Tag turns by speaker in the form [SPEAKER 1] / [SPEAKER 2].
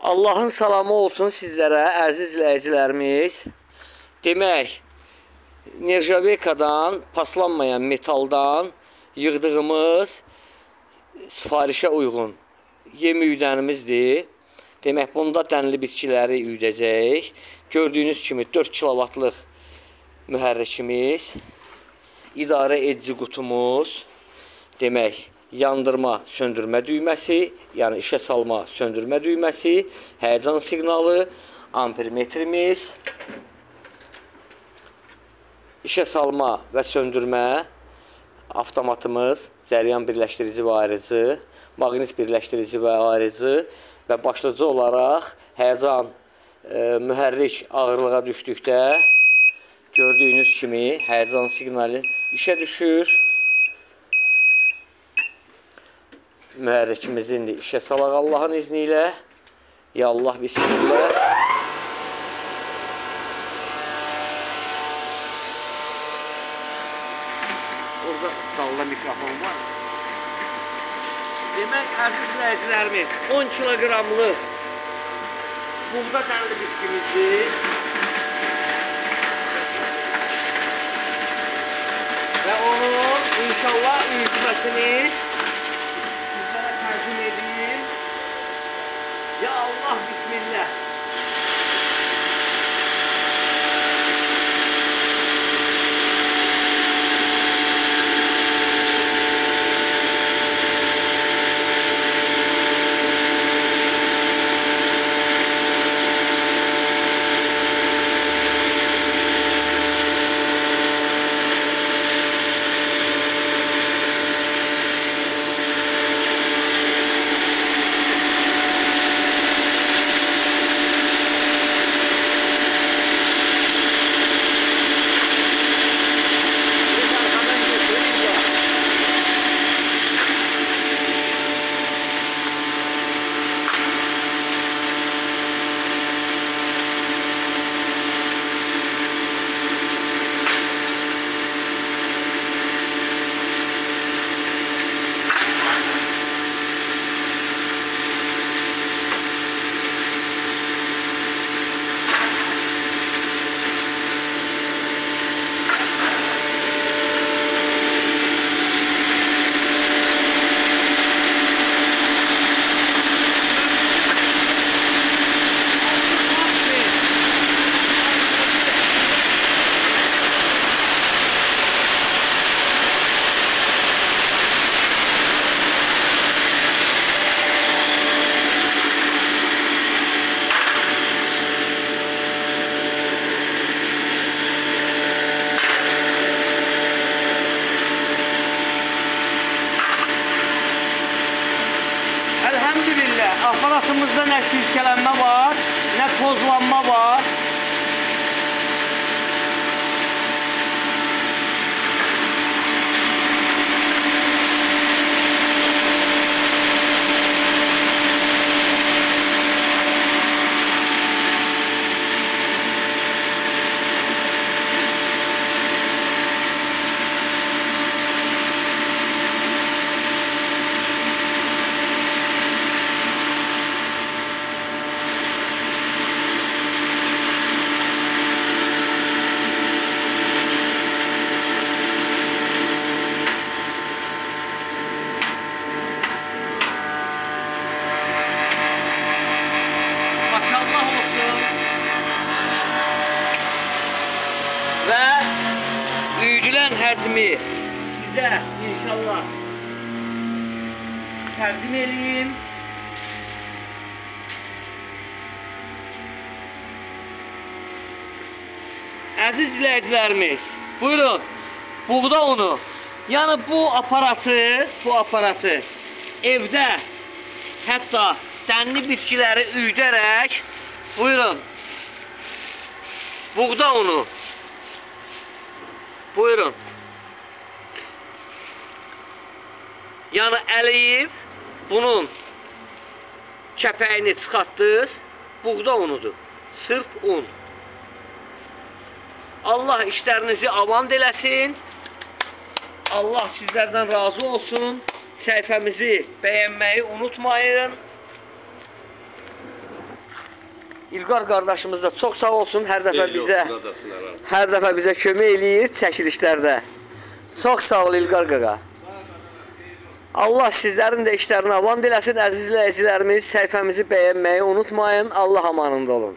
[SPEAKER 1] Allahın salamı olsun sizlərə, əziz izləyicilərimiz. Demək, Nerjavekadan, paslanmayan metaldan yığdığımız sifarişə uyğun yem üydənimizdir. Demək, bunda dənli bitkiləri üydəcəyik. Gördüyünüz kimi 4 kilovatlıq mühərrikimiz, idarə edici qutumuz, demək, yandırma, söndürmə düyməsi, yəni işə salma, söndürmə düyməsi, həyəcan siqnalı, ampermetrimiz, işə salma və söndürmə avtomatımız, cəryan birləşdirici və ayırıcı, maqnit birləşdirici və ayırıcı və başlıca olaraq həyəcan mühərrik ağırlığa düşdükdə gördüyünüz kimi həyəcan siqnalı işə düşür. Mühərrikimizi indi işə salaq Allahın izni ilə. Ya Allah, bismillah. Orada dalda mikrofon var. Demək, əziz izləyicilərimiz, 10 kiloqramlıq buğda dənli bitkimizi və onun inşallah üyütməsini təqdim edeyim. Ya Allah, bismillah. Aparatımızda nə silkelənmə var, nə tozlanma var. Və üydülən həcmi sizə inşallah təqdim edeyim. Əziz izləyicilərimiz, buyurun, buğda unu. Yəni bu aparatı evdə hətta dənli bitkiləri üydərək, buyurun, buğda unu. Buyurun. Yəni əliyib bunun kəpəyini çıxartdınız, buğda unudur. Sırf un. Allah işlərinizi avan eləsin. Allah sizlərdən razı olsun. Səhifəmizi bəyənməyi unutmayın. İlqar qardaşımız da çox sağ olsun. Hər dəfə
[SPEAKER 2] Xeyli
[SPEAKER 1] bizə
[SPEAKER 2] olsun, qardaşlar.
[SPEAKER 1] hər dəfə bizə kömək eləyir çəkilişlərdə. Çox sağ ol İlqar qaqa. Allah sizlərin də işlərini avan diləsin əziz izləyicilərimiz. Səhifəmizi bəyənməyi unutmayın. Allah amanında olun.